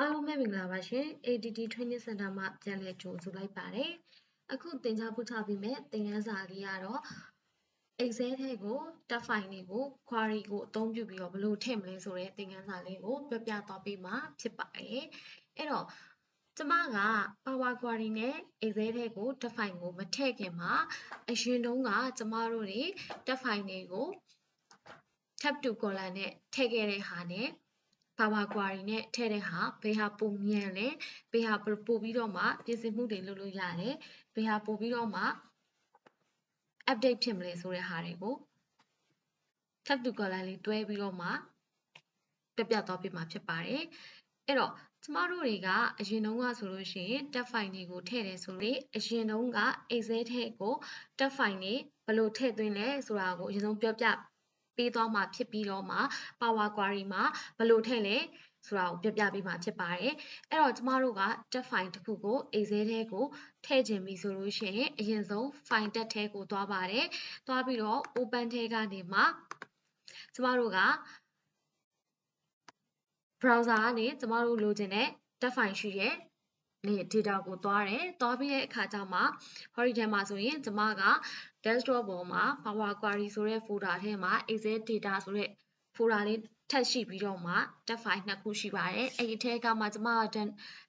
အားလုံးပဲမင်္ဂလာပါရှင် ADD Training Center မှာပြန်လည်ကြိုဆိုလိုက်ပါတယ်အခုသင်ကြားပို့ချပေးမယ်သင်ခန်းစာလေးကတော့ Excel ထဲကို tab file တွေကို query ကိုအသုံးပြုပြီးတော့ဘယ်လိုထည့်မလဲဆိုတဲ့သင်ခန်းစာလေးကိုပြပြသွားပေးမှာဖြစ်ပါတယ်အဲ့တော့ကျမက Power Query နဲ့ Excel ထဲကို tab file ကိုမထည့်ခင်မှာအရင်တုန်းကကျမတို့တွေ tab file တွေကို tab to column နဲ့ထည့်ခဲ့တဲ့ဟာနဲ့ Power Query နဲ့ထည့်တဲ့ဟာဘယ်ဟာပုံမြန်လဲဘယ်ဟာပို့ပြီးတော့မှပြင်ဆင်မှုတွေလုပ်လို့ရတယ်ဘယ်ဟာပို့ပြီးတော့မှ update ဖြစ်မလဲဆိုတဲ့ဟာတွေကို tab to column လေးတွဲပြီးတော့မှပြသွားပြမှာဖြစ်ပါတယ်အဲ့တော့ကျမတို့တွေကအရင်တုန်းကဆိုလို့ရှိရင် tab file တွေကိုထည့်တယ်ဆိုရင်အရင်တုန်းက Excel ထဲကို tab file တွေဘယ်လိုထည့်သွင်းလဲဆိုတာကိုအရင်ဆုံးပြောပြပေးသွားမှာဖြစ်ပြီးတော့မှ Power Query မှာဘယ်လိုထည့်လဲဆိုတာကိုပြပေးမှာဖြစ်ပါတယ်အဲ့တော့ကျမတို့က tab file တစ်ခုကို Excel ထဲကိုထည့်ခြင်းပြီဆိုလို့ရှိရင်အရင်ဆုံး file tab ထဲကိုသွားပါတယ်သွားပြီးတော့ open ထဲကနေမှကျမတို့က browser ကနေကျမတို့လိုချင်တဲ့ tab file ရှိတဲ့ data ကိုသွားတယ်သွားပြီးတဲ့အခါကျမှဟောဒီထဲမှာဆိုရင်ကျမက desktop ပေါ်မှာ Power Query ဆိုတဲ့ folder ထဲမှာ Excel data ဆိုတဲ့ folder လေးထပ်ရှိပြီးတော့မှ tab file နှစ်ခုရှိပါတယ်အဲ့ဒီထဲကမှကျမက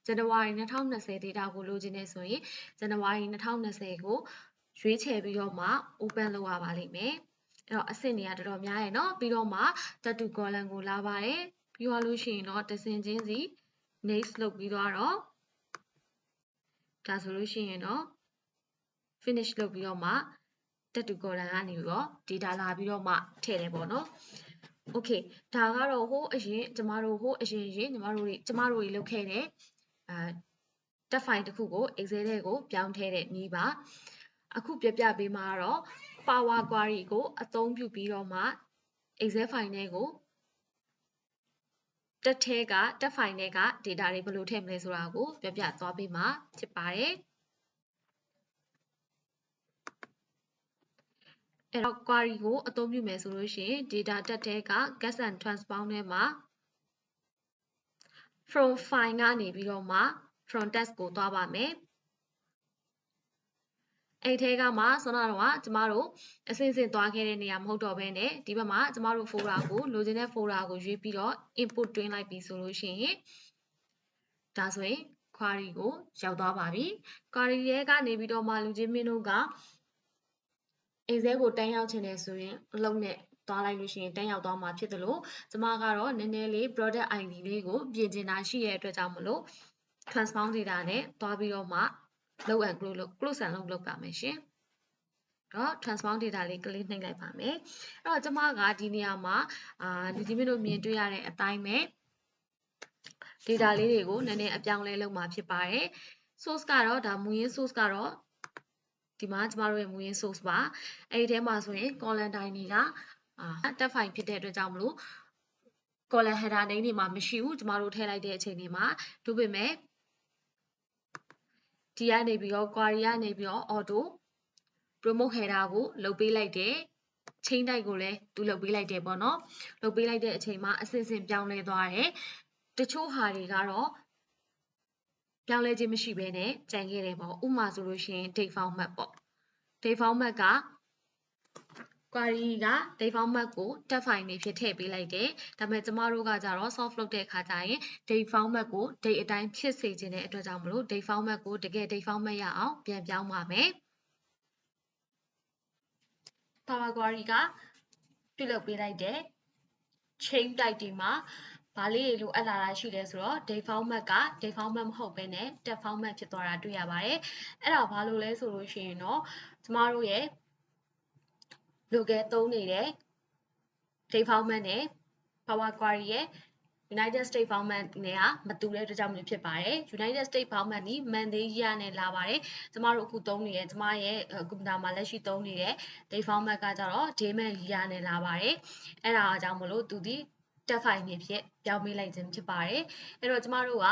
January 2020 data ကိုလိုချင်နေဆိုရင် January 2020ကိုရွေးချယ်ပြီးတော့မှ open လုပ်ရပါလိမ့်မယ်အဲ့တော့အဆင့်တွေကတော်တော်များရယ်เนาะပြီးတော့မှ tab to column ကိုလာပါတယ်ပြီးသွားလို့ရှိရင်တော့တဆင်ချင်းစီ next လုပ်ပြီးတော့ဒါဆိုလို့ရှိရင်တော့ finish လုပ်ပြီးတော့မှ tab to column ကနေပြီးတော့ data လာပြီးတော့မှထည့်တယ်ပေါ့နော် okay ဒါကတော့ဟိုအရင်ကျမတို့တွေလုပ်ခဲ့တဲ့tab file တစ်ခုကို Excel ထဲကိုပြောင်းထည့်တဲ့နည်းပါအခုပြပေးမှာတော့ Power Query ကိုအသုံးပြုပြီးတော့မှ Excel file ထဲကိုtab file ထဲက data တွေဘယ်လိုထည့်မလဲဆိုတာကိုပြသွားပေးမှာဖြစ်ပါတယ်အဲ့တော့ query ကိုအသုံးပြုမယ်ဆိုလို့ရှိရင် data tab ထဲက get and transform ထဲမှာ from file ကနေပြီးတော့မှ from text ကိုသွားပါမယ်အဲ့ထဲကမှဆွမ်းတော့ကျမတို့အစင်သွားခဲ့တဲ့နေရာမဟုတ်တော့ဘဲနဲ့ဒီဘက်မှာကျမတို့ folder ကိုလိုချင်တဲ့ folder ကိုရွေးပြီးတော့ input တွင်းလိုက်ပြီဆိုလို့ရှိရင်ဒါဆိုရင် query ကိုရောက်သွားပါပြီ query ရဲ့ကနေပြီးတော့မှလူချင်းမင်းတို့က Excel ကိုတန်းရောက်ချင်တယ်ဆိုရင်အလုံးနဲ့သွားလိုက်လို့ရှိရင်တန်းရောက်သွားမှာဖြစ်တယ်လို့ကျမကတော့နည်းနည်းလေး product ID လေးကိုပြင်ချင်တာရှိတဲ့အတွက်ကြောင့်မလို့ transform data နဲ့သွားပြီးတော့မှ load and close and load လုပ်ပါမယ်ရှင်တော့ transform data လေးကလေးနှိပ်လိုက်ပါမယ်အဲ့တော့ကျမကဒီနေရာမှာလူကြီးမင်းတို့မြင်တွေ့ရတဲ့အတိုင်းပဲ data လေးတွေကိုနည်းနည်းအပြောင်းလဲလုပ်မှာဖြစ်ပါတယ် source ကတော့ဒါမူရင်း source ကတော့ဒီမှာကျမတို့ရဲ့မူရင်း source ပါအဲ့ဒီထဲမှာဆိုရင် column တိုင်းတွေကtab file ဖြစ်တဲ့အတွက်ကြောင့်မလို့ column header name တွေမှာမရှိဘူးကျမတို့ထည့်လိုက်တဲ့အချိန်တွေမှာသို့ပေမဲ့ဒီကနေပြီးတော့ query ကနေပြီးတော့ auto promote header ကိုလုပ်ပေးလိုက်တယ် chain type ကိုလည်းသူလုပ်ပေးလိုက်တယ်ပေါ့နော်လုပ်ပေးလိုက်တဲ့အချိန်မှာအစစ်စစ်ပြောင်းလဲသွားတယ်တချို့ဟာတွေကတော့ပြောင်းလဲခြင်းမရှိဘဲနဲ့ကြံခဲ့တယ်ပေါ့ဥပမာဆိုလို့ရှိရင် date format ပေါ့ date format က query က date format ကို tab file နေဖြစ်ထည့်ပေးလိုက်တယ်ဒါပေမဲ့ကျမတို့ကကြတော့ solve လုပ်တဲ့အခါကျရင် date format ကို date အတိုင်းဖြစ်စေခြင်းတဲ့အတွက်ကြောင့်မလို့ date format ကိုတကယ် date format ရအောင်ပြန်ပြောင်းပါမယ် Power Query ကပြုလုပ်ပေးလိုက်တဲ့ chain type တွေမှာဘာလေးတွေလိုအပ်လာတာရှိလဲဆိုတော့ date format က date format မဟုတ်ဘဲနဲ့ tab format ဖြစ်သွားတာတွေ့ရပါတယ်အဲ့ဒါဘာလို့လဲဆိုလို့ရှိရင်တော့ကျမတို့ရဲ့ local သုံးနေတဲ့ date format နဲ့ Power Query ရဲ့ United States format နဲ့မတူတဲ့အတွက်ကြောင့်မျိုးဖြစ်ပါတယ် United States format นี่ Monday year နဲ့လာပါတယ်ကျမတို့အခုသုံးနေတဲ့ကျမရဲ့ကွန်ပျူတာမှာလက်ရှိသုံးနေတဲ့ date format ကကြတော့ day month year နဲ့လာပါတယ်အဲ့ဒါအကြောင်းမလို့သူဒီ tab file နေဖြစ်ပြောင်းပေးလိုက်ခြင်းဖြစ်ပါတယ်အဲ့တော့ကျမတို့က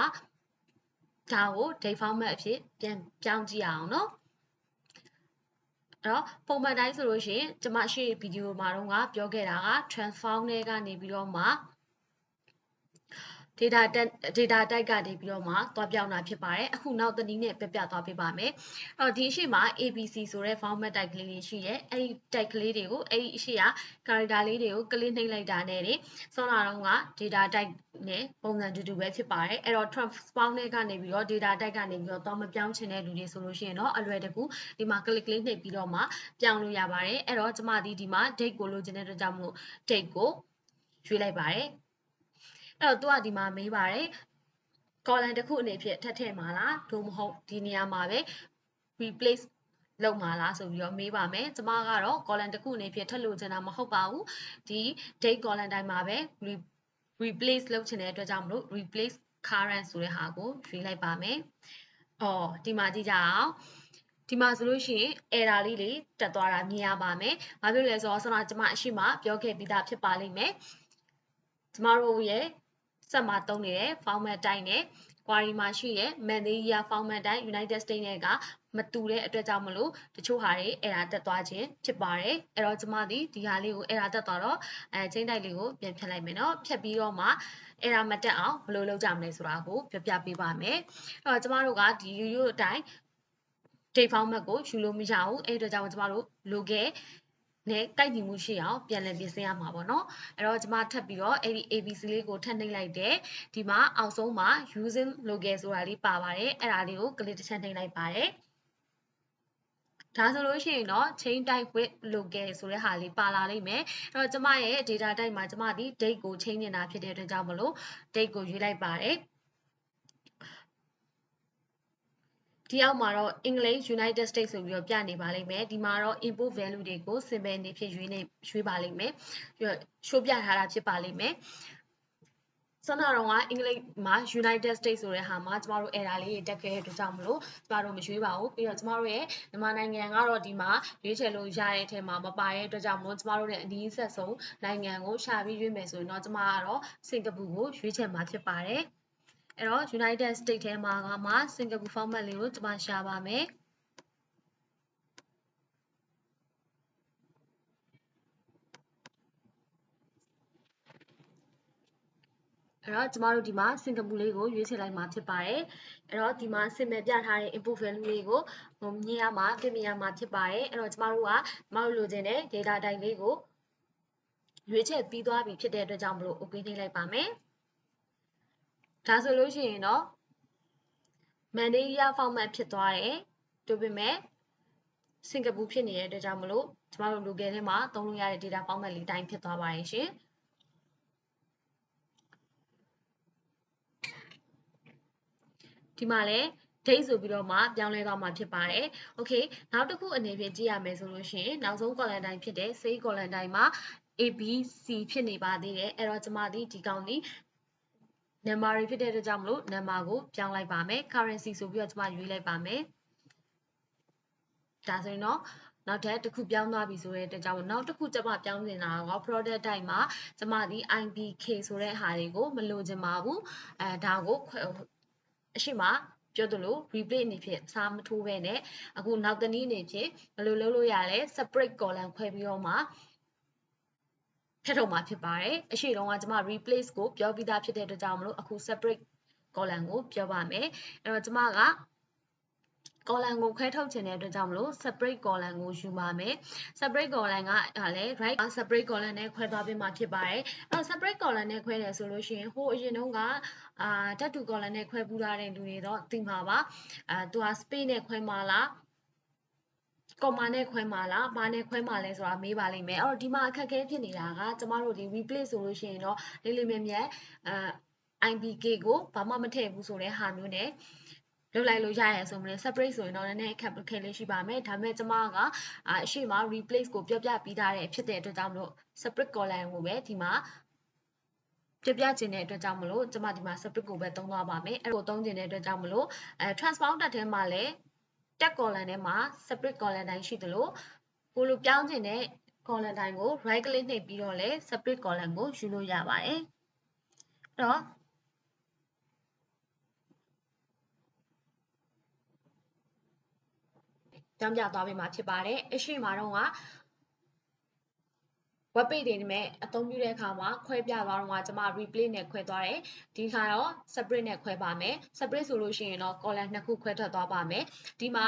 ဒါကို date format အဖြစ်ပြန်ပြောင်းကြည့်အောင်เนาะအဲ့တော့ပုံမှန်တိုင်းဆိုလို့ရှိရင်ကျမရှေ့ဗီဒီယိုမှာတော့ပြောခဲ့တာက transform နဲ့ကနေပြီးတော့မှ data type ကနေပြီးတော့မှသွားပြောင်းတာဖြစ်ပါတယ်အခုနောက်တစ်နည်းနဲ့ပြပြသွားပေးပါမယ်အဲ့တော့ဒီအရှိမှာ ABC ဆိုတဲ့ format type ကလေးတွေရှိတယ်အဲ့ဒီ type ကလေးတွေကိုအဲ့ဒီအရှိက character လေးတွေကို click နှိပ်လိုက်တာနဲ့တွေစောနာတော့က data type နဲ့ပုံစံတူတူပဲဖြစ်ပါတယ်အဲ့တော့ transform နဲ့ကနေပြီးတော့ data type ကနေပြီးတော့သွားမပြောင်းချင်တဲ့လူတွေဆိုလို့ရှိရင်တော့အလွယ်တကူဒီမှာ click လေးနှိပ်ပြီးတော့မှပြောင်းလို့ရပါတယ်အဲ့တော့ကျမဒီမှာ date ကိုလိုချင်တဲ့အတွက်ကြောင့်မို့ date ကိုရွေးလိုက်ပါတယ်အဲ့တော့သူကဒီမှာမေးပါတယ် column တစ်ခုအနေဖြင့်ထပ်ထည့်မှာလားသို့မဟုတ်ဒီနေရာမှာပဲ replace လုပ်မှာလားဆိုပြီးတော့မေးပါမယ်ကျမကတော့ column တစ်ခုအနေဖြင့်ထပ်လို့ချင်တာမဟုတ်ပါဘူးဒီ date column တိုင်းမှာပဲ replace လုပ်ချင်တဲ့အတွက်ကြောင့်မလို့ replace current ဆိုတဲ့ဟာကိုရွေးလိုက်ပါမယ်ဒီမှာကြည့်ကြအောင်ဒီမှာဆိုလို့ရှိရင် error လေးတွေတက်သွားတာမြင်ရပါမယ်။ဘာဖြစ်လဲဆိုတော့ဆရာကျမအရှိမပြောခဲ့ပြီးသားဖြစ်ပါလိမ့်မယ်။ကျမတို့ရဲ့ဆက်မှာသုံးနေတဲ့ format type နဲ့ query မှာရှိတဲ့ Manila format type United States နဲ့ကမတူတဲ့အတွက်ကြောင့်မလို့တချို့ဟာတွေ error တက်သွားခြင်းဖြစ်ပါတယ်။အဲ့တော့ကျမဒီဟာလေးကို error တက်သွားတော့chain type လေးကိုပြန်ဖြတ်လိုက်မယ်နော်။ဖြတ်ပြီးတော့မှ error မတက်အောင်ဘယ်လိုလုပ်ကြမလဲဆိုတာကိုပြပြပေးပါမယ်။အဲ့တော့ကျမတို့ကဒီရိုးရိုးအတိုင်း date format ကိုယူလို့မရဘူးအဲ့အတွက်ကြောင့်ကျမတို့ local နဲ့ကိုက်ညီမှုရှိအောင်ပြန်လည်ပြင်ဆင်ရမှာပေါ့နော်အဲ့တော့ကျမထပ်ပြီးတော့အဲ့ဒီ ABC လေးကိုထပ်နှိပ်လိုက်တယ်ဒီမှာအောက်ဆုံးမှာ using local ဆိုတာလေးပါပါတယ်အဲ့ဒါလေးကို click တစ်ချက်နှိပ်လိုက်ပါတယ်ဒါဆိုလို့ရှိရင်တော့ chain type with local ဆိုတဲ့ဟာလေးပါလာလိမ့်မယ်အဲ့တော့ကျမရဲ့ data type မှာကျမဒီ date ကို change နေတာဖြစ်တဲ့အတွက်ကြောင့်မလို့ date ကိုရွေးလိုက်ပါတယ်ဒီအောက်မှာတော့ English United States ဆိုပြီးတော့ပြနေပါလိမ့်မယ်ဒီမှာတော့ input value တွေကို symbol နေဖြစ်ရွေးပါလိမ့်မယ်ရှိုးပြထားတာဖြစ်ပါလိမ့်မယ်စနတော့ကအင်္ဂလိပ်မှာ United States ဆိုတဲ့ဟာမှာကျမတို့ error လေးတွေတက်ခဲ့တဲ့အတွက်ကြောင့်မလို့ကျမတို့မရွေးပါဘူးပြီးတော့ကျမတို့ရဲ့မြန်မာနိုင်ငံကတော့ဒီမှာရွေးချယ်လို့ရတဲ့အထက်မှာမပါတဲ့အတွက်ကြောင့်မလို့ကျမတို့ရဲ့အနည်းဆက်ဆုံးနိုင်ငံကိုရှာပြီးရွေးမယ်ဆိုရင်တော့ကျမကတော့စင်ကာပူကိုရွေးချယ်မှာဖြစ်ပါတယ်အဲ့တော့ United States ထဲမှာကမှစင်ကာပူ format လေးကိုကျွန်မရှာပါမယ်အဲ့တော့ကျမတို့ဒီမှာစင်ကာပူလေးကိုရွေးချယ်လိုက်မှာဖြစ်ပါတယ်အဲ့တော့ဒီမှာစင်မယ်ပြထားတဲ့ input value လေးကိုမြင်ရမှာတွေ့မြင်ရမှာဖြစ်ပါတယ်အဲ့တော့ကျမတို့လိုချင်တဲ့ data type လေးကိုရွေးချယ်ပြီးသွားပြီဖြစ်တဲ့အတွက်ကြောင့်မလို့ okay နှိပ်လိုက်ပါမယ်ဒါဆိုလို့ရှိရင်တော့ Manila format ဖြစ်သွားတယ်တို့ပေမဲ့စင်ကာပူဖြစ်နေတဲ့အတွက်ကြောင့်မလို့ကျမတို့ local ထဲမှာသုံးလို့ရတဲ့ data format လေးတိုင်းဖြစ်သွားပါတယ်ရှင်ဒီမှာလည်း date ဆိုပြီးတော့မှပြောင်းလဲသွားမှာဖြစ်ပါတယ်။ Okay နောက်တစ်ခုအနေဖြင့်ကြည့်ရမယ်ဆိုလို့ရှိရင်နောက်ဆုံး column တိုင်းဖြစ်တဲ့ save column တိုင်းမှာ ABC ဖြစ်နေပါသေးတယ်။အဲ့တော့ကျမဒီကောင်ဒီ number တွေဖြစ်တဲ့အတွက်ကြောင့်မလို့ number ကိုပြောင်းလိုက်ပါမယ် currency ဆိုပြီးတော့ကျမရွေးလိုက်ပါမယ်ဒါဆိုရင်တော့နောက်ထပ်တစ်ခုပြောင်းသွားပြီဆိုတဲ့အတွက်ကြောင့်နောက်တစ်ခုကျမပြောင်းနေတာက product type မှာကျမဒီ IBK ဆိုတဲ့ဟာတွေကိုမလိုချင်ပါဘူးဒါကိုအရှိမပြောသလို replay အနေဖြင့်စားမထိုးပဲနဲ့အခုနောက်တနည်းအနေဖြင့်ဘယ်လိုလုပ်လို့ရလဲ separate column ခွဲပြီးတော့မှထည့်ထုတ်မှာဖြစ်ပါတယ်အရှိတုန်းကကျမ replace ကိုပြောပြီးသားဖြစ်တဲ့အတွက်ကြောင့်မလို့အခု separate column ကိုပြောပါမယ်အဲ့တော့ကျမက column ကိုခွဲထုတ်ချင်တဲ့အတွက်ကြောင့်မလို့ separate column ကိုယူပါမယ် separate column ကလည်း right separate column နဲ့ခွဲသွားပေးမှာဖြစ်ပါတယ်အဲ့တော့ separate column နဲ့ခွဲတယ်ဆိုလို့ရှိရင်ဟိုအရင်တုန်းကဓာတ်တူ column နဲ့ခွဲပူးထားတဲ့လူတွေတော့သိမှာပါသူက space နဲ့ခွဲမှာလားcomma နဲ့ခွဲမှာလားဘာနဲ့ခွဲမှာလဲဆိုတာမေးပါလိမ့်မယ်အဲ့တော့ဒီမှာအခက်အခဲဖြစ်နေတာကကျမတို့ဒီ replace ဆိုလို့ရှိရင်တော့လေးလေးမြတ်မြတ် IBK ကိုဘာမှမထည့်ဘူးဆိုတဲ့ဟာမျိုးနဲ့လုပ်လိုက်လို့ရရဲဆိုမလဲ separate ဆိုရင်တော့နည်းနည်းအခက်အခဲလေးရှိပါမယ်ဒါပေမဲ့ကျမကအရှိမ replace ကိုပြောပြပြီးသားတဲ့ဖြစ်တဲ့အတွက်ကြောင့်မလို့ separate column ကိုပဲဒီမှာပြပြချင်တဲ့အတွက်ကြောင့်မလို့ကျမဒီမှာ separate ကိုပဲသုံးသွားပါမယ်အဲ့ကိုသုံးချင်တဲ့အတွက်ကြောင့်မလို့transform တက်ထဲမှာလည်းတက် column ထဲမှာ separate column တိုင်းရှိသလိုကိုလိုပြောင်းချင်တဲ့ column တိုင်းကို right click နှိပ်ပြီးတော့လည်း separate column ကိုယူလို့ရပါတယ်အဲ့တော့ပြောင်းပြသွားပေးမှာဖြစ်ပါတယ်အရှိမတော့က web page တွေနဲ့အသုံးပြုတဲ့အခါမှာခွဲပြသွားတော့ကျွန်မ replay နဲ့ခွဲသွားတယ်ဒီခါတော့ separate နဲ့ခွဲပါမယ် separate ဆိုလို့ရှိရင်တော့ column နှစ်ခုခွဲထွက်သွားပါမယ်ဒီမှာ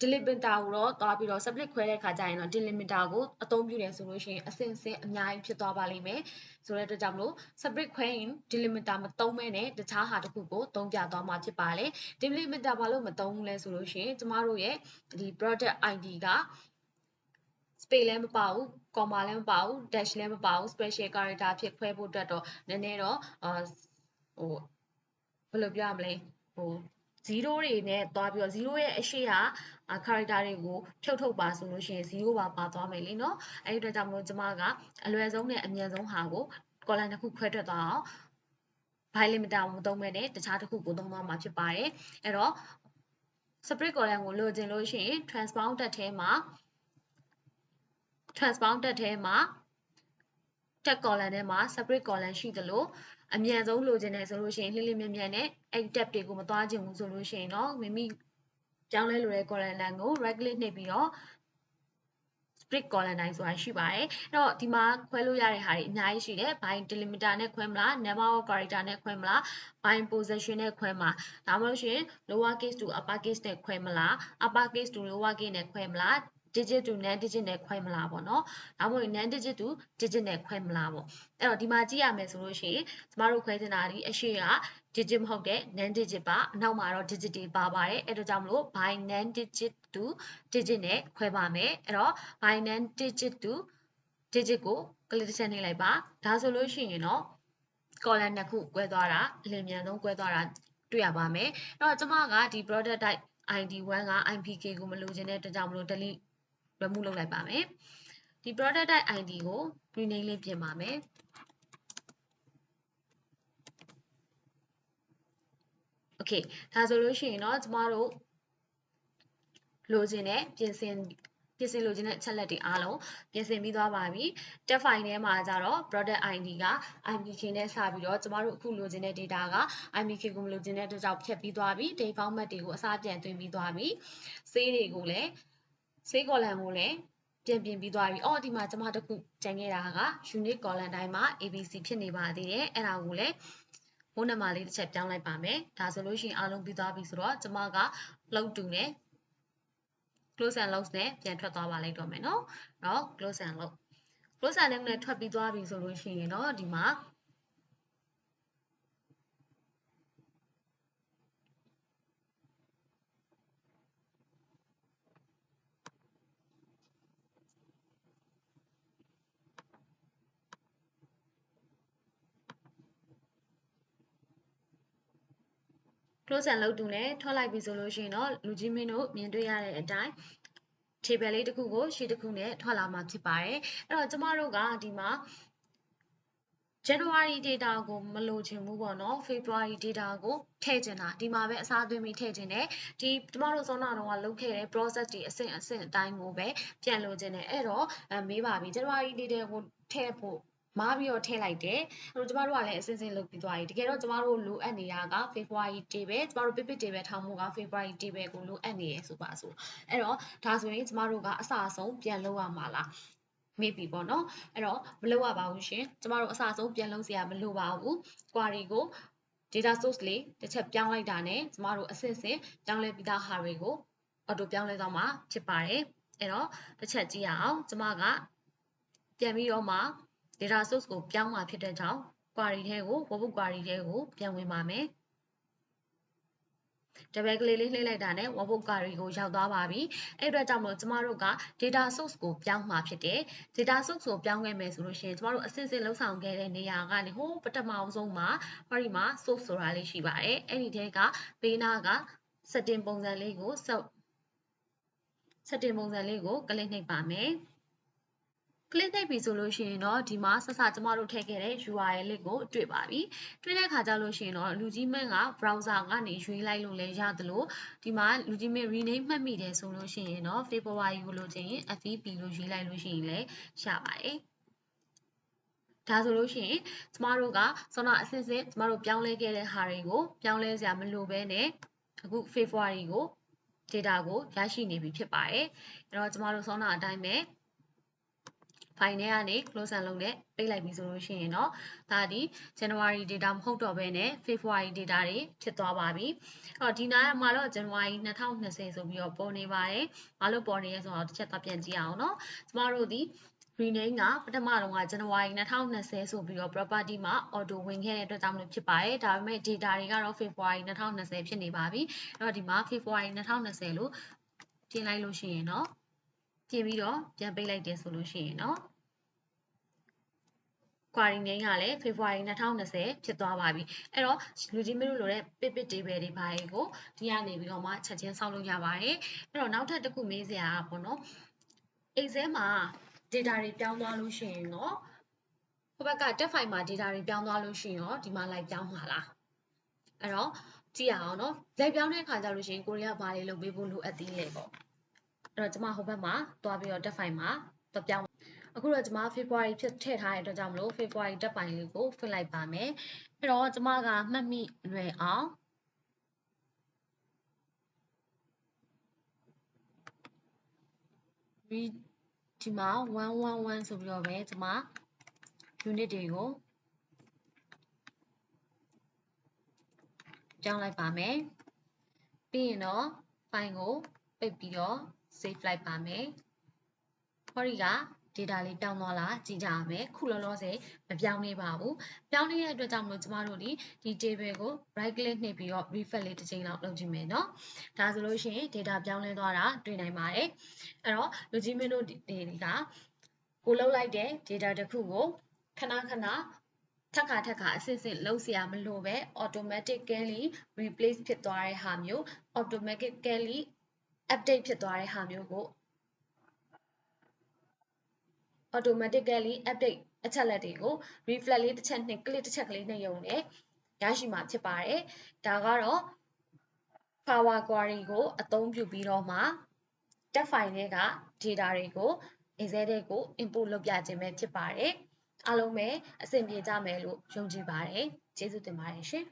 delimiter ကိုတော့သွားပြီးတော့ separate ခွဲတဲ့အခါကျရင်တော့ delimiter ကိုအသုံးပြုတယ်ဆိုလို့ရှိရင်အဆင့်အများကြီးဖြစ်သွားပါလိမ့်မယ်ဆိုတဲ့အတွက်ကြောင့်မလို့ separate ခွဲရင် delimiter မသုံးမဲနဲ့တခြားဟာတစ်ခုကိုသုံးပြသွားမှာဖြစ်ပါလေ delimiter ဘာလို့မသုံးဘူးလဲဆိုလို့ရှိရင်ကျမတို့ရဲ့ဒီ product ID က space လည်းမပါဘူး comma လည်းမပါဘူး dash လည်းမပါဘူး special character ဖြစ်ခွဲဖို့အတွက်တော့နည်းနည်းတော့ဘယ်လိုပြောရမလဲ0တွေနဲ့သွားပြီးတော့0ရဲ့အရှိက character တွေကိုဖြုတ်ထုတ်ပါဆိုလို့ရှိရင်0ပါသွားမယ်လေနော်အဲ့ဒီအတွက်ကြောင့်မလို့ကျမကအလွယ်ဆုံးနဲ့အမြန်ဆုံးဟာကို column တစ်ခုခွဲထွက်သွားအောင် by limiter ကိုမသုံးမဲ့နဲ့တခြားတစ်ခုကိုသုံးသွားမှာဖြစ်ပါတယ်အဲ့တော့ separate column ကိုလိုချင်လို့ရှိရင် transbounded ထဲမှာ tag column ထဲမှာ separate column ရှိသလိုအမြန်ဆုံးလိုချင်တယ်ဆိုလို့ရှိရင်လှိမြန်နဲ့အဲ့ tab တွေကိုမသွားချင်ဘူးဆိုလို့ရှိရင်တော့မိမိပြောင်းလဲလိုတဲ့ column တိုင်းကို right click နှိပ်ပြီးတော့ split column တိုင်းဆိုတာရှိပါတယ်အဲ့တော့ဒီမှာခွဲလို့ရတဲ့ဟာတွေအများကြီးရှိတယ် by delimiter နဲ့ခွဲမလား number of character နဲ့ခွဲမလား by position နဲ့ခွဲမလားဒါမှမဟုတ်ရှင် lower case to upper case နဲ့ခွဲမလား upper case to lower case နဲ့ခွဲမလား digit to non digit နဲ့ခွဲမလားပေါ့နော်ဒါမှမဟုတ် non digit to digit နဲ့ခွဲမလားပေါ့အဲ့တော့ဒီမှာကြည့်ရမယ်ဆိုလို့ရှိရင်ကျမတို့ခွဲချင်တာဒီအရှိက digit မဟုတ်တဲ့ non digit ပါအနောက်မှာတော့ digit တွေပါပါတယ်အဲ့ဒါကြောင့်မလို့ by non digit to digit နဲ့ခွဲပါမယ်အဲ့တော့ by non digit to digit ကို click တစ်ချက်နှိပ်လိုက်ပါဒါဆိုလို့ရှိရင်တော့ column နှစ်ခုကွဲသွားတာအလျင်မြန်ဆုံးကွဲသွားတာတွေ့ရပါမယ်အဲ့တော့ကျမကဒီ product type ID1 က IPK ကိုမလိုချင်တဲ့အတွက်ကြောင့်မလို့ delete remove လုပ်လိုက်ပါမယ်ဒီ product type ID ကို rename လေးပြင်ပါမယ်โอเคဒါဆိုလို့ရှိရင်တော့ကျမတို့လိုချင်တဲ့ပြင်ဆင်လိုချင်တဲ့အချက်လက်တွေအားလုံးပြင်ဆင်ပြီးသွားပါပြီ tab file ထဲမှာကျတော့ product ID က IPK နဲ့စပြီးတော့ကျမတို့အခုလိုချင်တဲ့ data က IPK ကိုမလိုချင်တဲ့အတွက်ကြောင့်ဖြတ်ပြီးသွားပြီ date format တွေကိုအစားပြန်သွင်းပြီးသွားပြီ save တွေကိုလည်း save column ကိုလည်းပြန်ပြင်ပြီးသွားပြီအော်ဒီမှာကျမတခုကြံခဲ့တာက unit column တိုင်းမှာ ABC ဖြစ်နေပါသေးတယ်အဲ့ဒါကိုလည်းဖုန်းနံပါတ်လေးတစ်ချက်ပြောင်းလိုက်ပါမယ်ဒါဆိုလို့ရှိရင်အားလုံးပြီးသွားပြီဆိုတော့ကျမက load to နဲ့ close and load နဲ့ပြန်ထွက်သွားပါလိုက်တော့မယ်နော်။တော့ close and load နဲ့ထွက်ပြီးသွားပြီဆိုလို့ရှိရင်တော့ဒီမှာclose and load တူနဲ့ထွက်လိုက်ပြီဆိုလို့ရှိရင်တော့လူကြီးမင်းတို့မြင်တွေ့ရတဲ့အတိုင်း table လေးတစ်ခုကိုရှေ့တစ်ခုနဲ့ထွက်လာမှာဖြစ်ပါတယ်အဲ့တော့ကျမတို့ကဒီမှာ January data ကိုမလိုချင်ဘူးပေါ့နော် February data ကိုထည့်ချင်တာဒီမှာပဲအစားသွင်းပြီးထည့်ချင်တယ်ဒီကျမတို့စောနာတော့လုပ်ခဲ့တဲ့ process တွေအဆင့်အတိုင်းကိုပဲပြန်လိုချင်တယ်အဲ့တော့မေးပါပြီ January data ကိုထည့်ဖို့မားပြီးတော့ထည့်လိုက်တယ်အဲ့တော့ကျမတို့ကလည်းအစင်းစင်းလုပ်ပြီးသွားပြီတကယ်တော့ကျမတို့လိုအပ်နေတာက February table ကျမတို့ pipit table ထောင်ဖို့က February table ကိုလိုအပ်နေရဆိုပါဆိုအဲ့တော့ဒါဆိုရင်ကျမတို့ကအစအဆုံးပြန်လုပ်ရမှာလားမေးပြီပေါ့နော်အဲ့တော့မလုပ်ရပါဘူးရှင်ကျမတို့အစအဆုံးပြန်လုပ်စရာမလိုပါဘူး query ကို data source လေးတစ်ချက်ပြောင်းလိုက်တာနဲ့ကျမတို့အစစ်စစ်ပြောင်းလဲပြီးသားဟာတွေကို auto ပြောင်းလဲသွားမှာဖြစ်ပါတယ်အဲ့တော့တစ်ချက်ကြည့်ရအောင်ကျမကပြန်ပြီးတော့မှ data source ကိုပြောင်းမှာဖြစ်တဲ့ကြောင့် query ထဲကို workbook query ထဲကိုပြန်ဝင်ပါမယ်double click လေးလှည့်လိုက်တာနဲ့ workbook query ကိုရောက်သွားပါပြီအဲ့အတွက်ကြောင့်မလို့ကျမတို့က data source ကိုပြောင်းမှာဖြစ်တယ် data source ကိုပြောင်းခဲ့မယ်ဆိုလို့ရှိရင်ကျမတို့အစစ်စစ်လှုပ်ဆောင်ခဲ့တဲ့နေရာကနေဟိုပထမဆုံးမှာဟောဒီမှာ source ဆိုတာလေးရှိပါတယ်အဲ့ဒီထဲကဘေးနားက setting ပုံစံလေးကို setting ပုံစံလေးကို click နှိပ်ပါမယ် click နှိပ်ပြီဆိုလို့ရှိရင်တော့ဒီမှာဆက်စကျမတို့ထည့်ခဲ့တဲ့ URL လေးကိုတွေ့ပါပြီတွေ့တဲ့အခါကျလို့ရှိရင်တော့လူကြီးမင်းက browser ကနေရွေးလိုက်လို့လည်းရသလိုဒီမှာလူကြီးမင်း rename မှတ်မိတယ်ဆိုလို့ရှိရင်တော့ February ကိုလိုချင်ရင် FEP လို့ရွေးလိုက်လို့ရှိရင်လည်းရပါတယ်ဒါဆိုလို့ရှိရင်ကျမတို့ကစောနာအစစ်စစ်ကျမတို့ပြောင်းလဲခဲ့တဲ့ဟာတွေကိုပြောင်းလဲစရာမလိုဘဲနဲ့အခု February ကို data ကိုရရှိနေပြီဖြစ်ပါတယ်အဲ့တော့ကျမတို့စောနာအတိုင်းပဲ file ထဲကနေ close and လုပ်နဲ့ပိတ်လိုက်ပြီဆိုလို့ရှိရင်เนาะဒါဒီ January data မဟုတ်တော့ဘဲနဲ့ February data တွေဖြစ်သွားပါပြီအဲ့တော့ဒီနားမှာတော့ January 2020ဆိုပြီးတော့ပေါ်နေပါတယ်ဘာလို့ပေါ်နေလဲဆိုတော့တစ်ချက်တော့ပြန်ကြည့်အောင်เนาะကျမတို့ဒီ rename ကပထမတော့က January 2020ဆိုပြီးတော့ property မှာ auto ဝင်ခဲ့တဲ့အတွက်ကြောင့်မလို့ဖြစ်ပါတယ်ဒါပေမဲ့ data တွေကတော့ February 2020ဖြစ်နေပါပြီအဲ့တော့ဒီမှာ February 2020လို့ပြင်လိုက်လို့ရှိရင်เนาะပြင်ပြီးတော့ပြန်ပိတ်လိုက်တယ်ဆိုလို့ရှိရင်เนาะ query name ကလည်း February 2020ဖြစ်သွားပါပြီအဲ့တော့လူကြီးမလို့လိုတဲ့ pivot table တွေဘာတွေကိုဒီကနေပြီးတော့မှချက်ချင်းဆောက်လို့ရပါတယ်အဲ့တော့နောက်ထပ်တစ်ခုမေးစရာပေါ့နော် Excel မှာ data တွေပြောင်းသွားလို့ရှိရင်တော့ဟိုဘက်က text file မှာ data တွေပြောင်းသွားလို့ရှိရင်တော့ဒီမှာလိုက်ပြောင်းမှာလားအဲ့တော့ကြည့်ရအောင်နော်လိုက်ပြောင်းတဲ့အခါကျလို့ရှိရင်ကိုရီးယားဘာတွေလုပ်ပေးဖို့လိုအပ်သေးလဲပေါ့အဲ့တော့ကျွန်မဟိုဘက်မှာတွားပြီးတော့ text file မှာတော့ပြောင်းအခုတော့ကျွန်မ February ဖြစ်ထည့်ထားတဲ့အတွက်ကြောင့်မလို့ February တက်ပိုင်းလေးကိုဖွင့်လိုက်ပါမယ်အဲ့တော့ကျွန်မကမှတ်မိလွယ်အောင်ဒီမှာ111ဆိုပြီးတော့ပဲကျွန်မ unit တွေကိုပြောင်းလိုက်ပါမယ်ပြီးရင်တော့ file ကိုပိတ်ပြီးတော့ save လိုက်ပါမယ်ဟောဒီကdata လေးပြောင်းသွားလားကြည့်ကြရမယ်ခုလောလောဆယ်မပြောင်းနေပါဘူးပြောင်းနေတဲ့အတွက်ကြောင့်မလို့ကျမတို့ဒီ table ကို right click နှိပ်ပြီးတော့ refresh လေးတစ်ချိန်လောက်လုပ်ကြည့်မယ်เนาะဒါဆိုလို့ရှိရင် data ပြောင်းလဲသွားတာတွေ့နိုင်ပါတယ်အဲ့တော့လူကြီးမင်းတို့တွေကကိုလောက်လိုက်တဲ့ data တစ်ခုကိုခဏခဏထပ်ခါအစစ်စစ်လုံးเสียမလို့ပဲ automatically replace ဖြစ်သွားတဲ့ဟာမျိုး automatically update ဖြစ်သွားတဲ့ဟာမျိုးကိုautomatically update အချက်လက်တွေကို refresh လေးတစ်ချက်နဲ့ click တစ်ချက်ကလေးနဲ့ရုံနဲ့ရရှိမှာဖြစ်ပါတယ်ဒါကတော့ power query ကိုအသုံးပြုပြီးတော့မှ text file တွေက data တွေကို Excel ထဲကို input လုပ်ပြခြင်းပဲဖြစ်ပါတယ်အားလုံးပဲအဆင်ပြေကြမယ်လို့ယုံကြည်ပါတယ်ကျေးဇူးတင်ပါတယ်ရှင်